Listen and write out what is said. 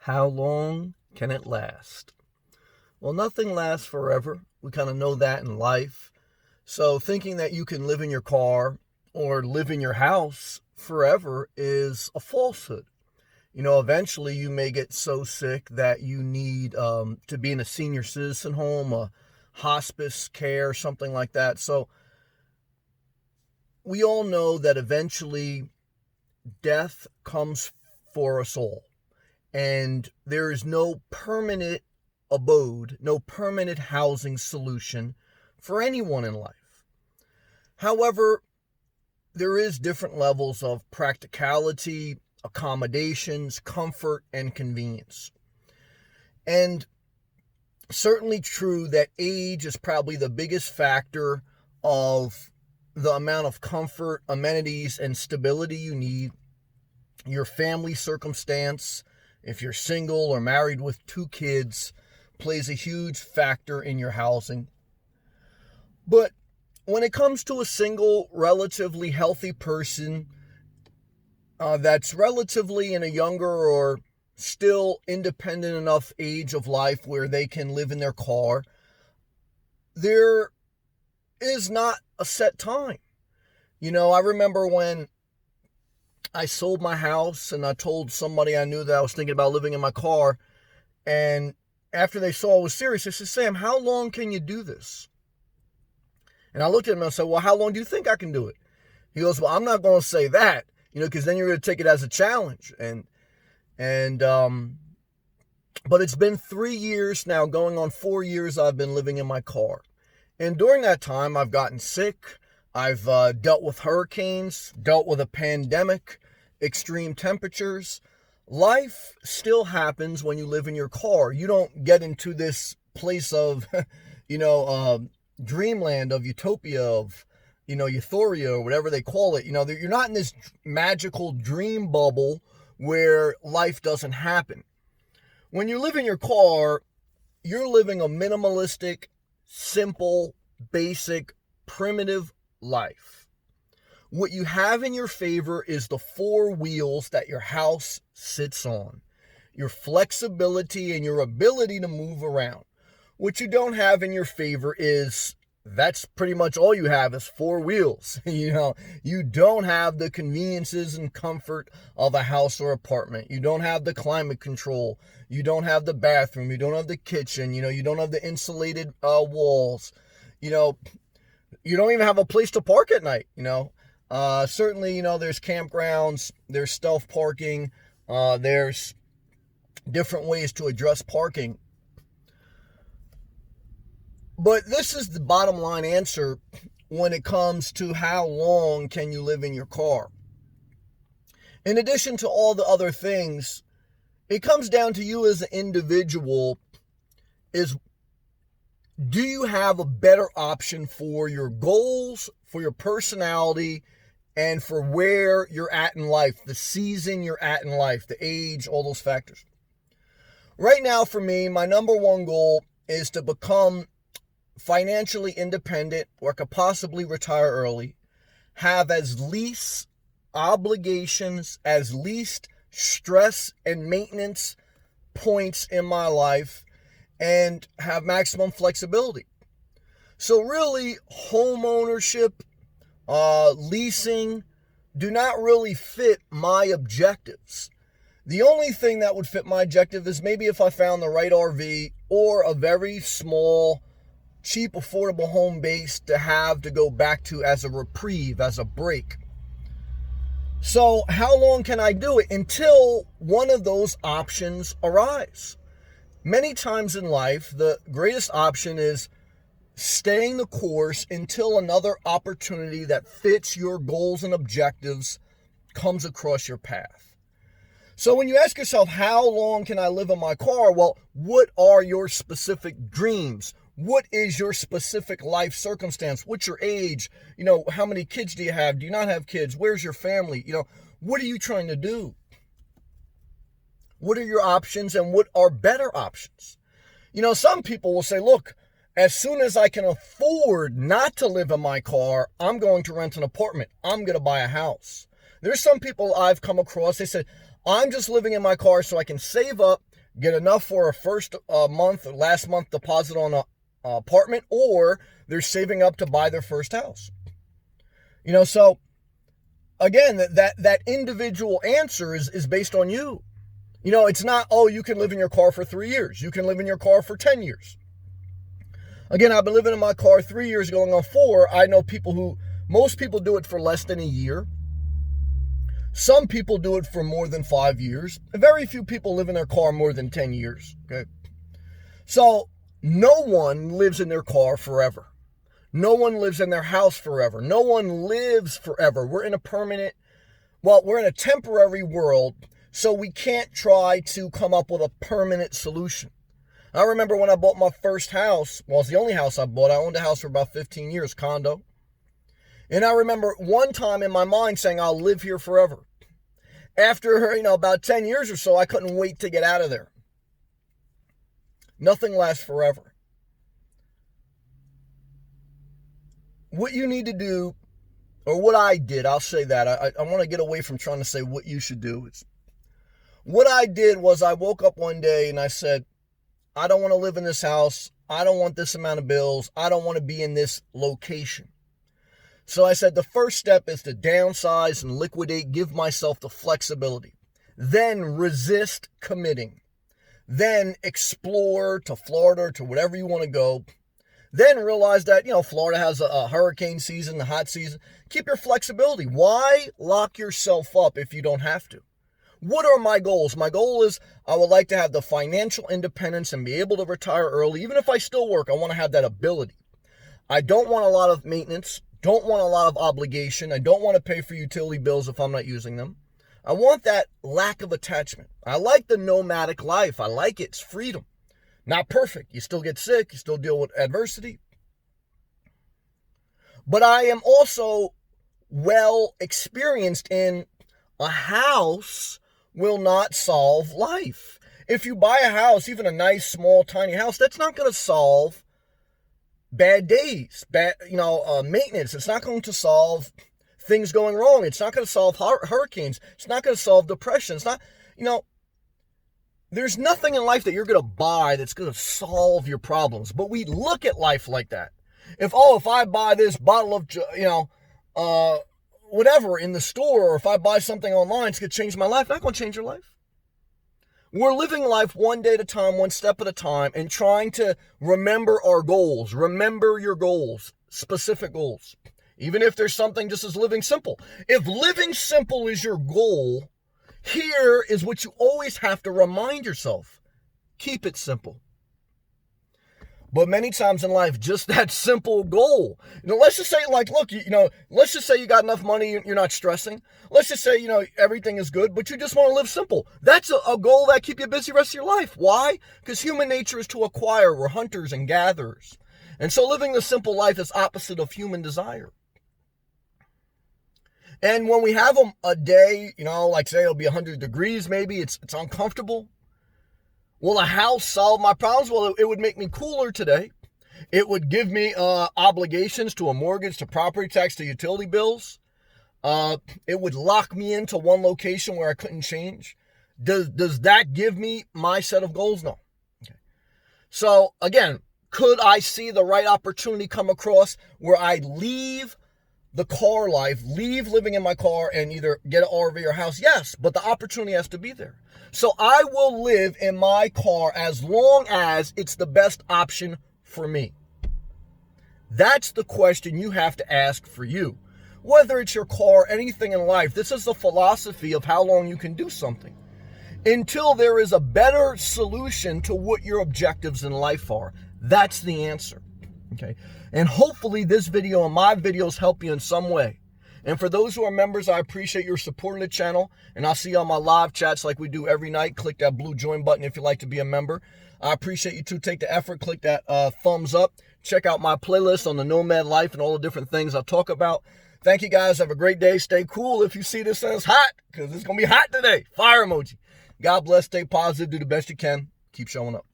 How long can it last? Well, nothing lasts forever. We kind of know that in life. So thinking that you can live in your car or live in your house forever is a falsehood. Eventually you may get so sick that you need to be in a senior citizen home, a hospice care, something like that. So we all know that eventually death comes for us all. And there is no permanent abode, no permanent housing solution for anyone in life. However, there is different levels of practicality, accommodations, comfort, and convenience. And certainly true that age is probably the biggest factor of the amount of comfort, amenities, and stability you need. Your family circumstance, if you're single or married with 2 kids, plays a huge factor in your housing. But when it comes to a single, relatively healthy person that's relatively in a younger or still independent enough age of life where they can live in their car, there is not a set time. I remember when I sold my house and I told somebody I knew that I was thinking about living in my car. And after they saw I was serious, they said, "Sam, how long can you do this?" And I looked at him and I said, "Well, how long do you think I can do it?" He goes, "Well, I'm not going to say that, because then you're going to take it as a challenge." But it's been 3 years now, going on 4 years I've been living in my car. And during that time, I've gotten sick. I've dealt with hurricanes, dealt with a pandemic, extreme temperatures. Life still happens when you live in your car. You don't get into this place of, dreamland, of utopia, of, euphoria, or whatever they call it. You're not in this magical dream bubble where life doesn't happen. When you live in your car, you're living a minimalistic, simple, basic, primitive life. What you have in your favor is the 4 wheels that your house sits on, your flexibility and your ability to move around. What you don't have in your favor is that's pretty much all you have is 4 wheels. You don't have the conveniences and comfort of a house or apartment. You don't have the climate control. You don't have the bathroom. You don't have the kitchen. You don't have the insulated walls. You don't even have a place to park at night. Certainly, there's campgrounds, there's stealth parking, there's different ways to address parking. But this is the bottom line answer when it comes to how long can you live in your car. In addition to all the other things, it comes down to you as an individual. Do you have a better option for your goals, for your personality, and for where you're at in life, the season you're at in life, the age, all those factors? Right now, for me, my number one goal is to become financially independent, or could possibly retire early, have as least obligations, as least stress and maintenance points in my life, and have maximum flexibility. So really, home ownership, leasing, do not really fit my objectives. The only thing that would fit my objective is maybe if I found the right RV or a very small, cheap, affordable home base to have to go back to as a reprieve, as a break. So how long can I do it? Until one of those options arise. Many times in life, the greatest option is staying the course until another opportunity that fits your goals and objectives comes across your path. So when you ask yourself, how long can I live in my car? Well, what are your specific dreams? What is your specific life circumstance? What's your age? How many kids do you have? Do you not have kids? Where's your family? What are you trying to do? What are your options and what are better options? Some people will say, look, as soon as I can afford not to live in my car, I'm going to rent an apartment. I'm going to buy a house. There's some people I've come across, they said, I'm just living in my car so I can save up get enough for a first month or last month deposit on a apartment, or they're saving up to buy their first house. So again, that individual answer is based on you. It's not, you can live in your car for 3 years. You can live in your car for 10 years. Again, I've been living in my car 3 years going on 4. I know most people do it for less than a year. Some people do it for more than 5 years. Very few people live in their car more than 10 years. Okay. So no one lives in their car forever. No one lives in their house forever. No one lives forever. We're in a temporary world, so we can't try to come up with a permanent solution. I remember when I bought my first house, it's the only house I bought. I owned a house for about 15 years, condo. And I remember one time in my mind saying, I'll live here forever. After, about 10 years or so, I couldn't wait to get out of there. Nothing lasts forever. What you need to do, or what I did, I'll say that. I want to get away from trying to say what you should do. What I did was I woke up one day and I said, I don't want to live in this house. I don't want this amount of bills. I don't want to be in this location. So I said the first step is to downsize and liquidate, give myself the flexibility. Then resist committing. Then explore to Florida, to whatever you want to go. Then realize that, Florida has a hurricane season, the hot season. Keep your flexibility. Why lock yourself up if you don't have to? What are my goals? My goal is I would like to have the financial independence and be able to retire early. Even if I still work, I want to have that ability. I don't want a lot of maintenance. Don't want a lot of obligation. I don't want to pay for utility bills if I'm not using them. I want that lack of attachment. I like the nomadic life. I like it. It's freedom. Not perfect. You still get sick. You still deal with adversity. But I am also well experienced in a house will not solve life. If you buy a house, even a nice, small, tiny house, that's not going to solve bad days, maintenance. It's not going to solve things going wrong. It's not going to solve hurricanes. It's not going to solve depression. It's not, there's nothing in life that you're going to buy that's going to solve your problems. But we look at life like that. If I buy this bottle of, whatever in the store, or if I buy something online, it's going to change my life. Not going to change your life. We're living life one day at a time, one step at a time, and trying to remember our goals. Remember your goals, specific goals. Even if there's something just as living simple. If living simple is your goal, here is what you always have to remind yourself. Keep it simple. But many times in life, just that simple goal. Let's just say, let's just say you got enough money, you're not stressing. Let's just say, everything is good, but you just want to live simple. That's a goal that keep you busy the rest of your life. Why? Because human nature is to acquire. We're hunters and gatherers. And so living the simple life is opposite of human desire. And when we have a day, say it'll be 100 degrees, maybe it's uncomfortable. Will a house solve my problems? Well, it would make me cooler today. It would give me obligations to a mortgage, to property tax, to utility bills. It would lock me into one location where I couldn't change. Does that give me my set of goals? No. Okay. So again, could I see the right opportunity come across where I leave the car life, leave living in my car and either get an RV or house? Yes, but the opportunity has to be there. So I will live in my car as long as it's the best option for me. That's the question you have to ask for you. Whether it's your car, anything in life, this is the philosophy of how long you can do something. Until there is a better solution to what your objectives in life are. That's the answer. Okay. And hopefully this video and my videos help you in some way. And for those who are members, I appreciate your support in the channel. And I'll see you on my live chats like we do every night. Click that blue join button if you'd like to be a member. I appreciate you too. Take the effort. Click that thumbs up. Check out my playlist on the Nomad Life and all the different things I talk about. Thank you guys. Have a great day. Stay cool if you see this and it's hot, because it's going to be hot today. Fire emoji. God bless. Stay positive. Do the best you can. Keep showing up.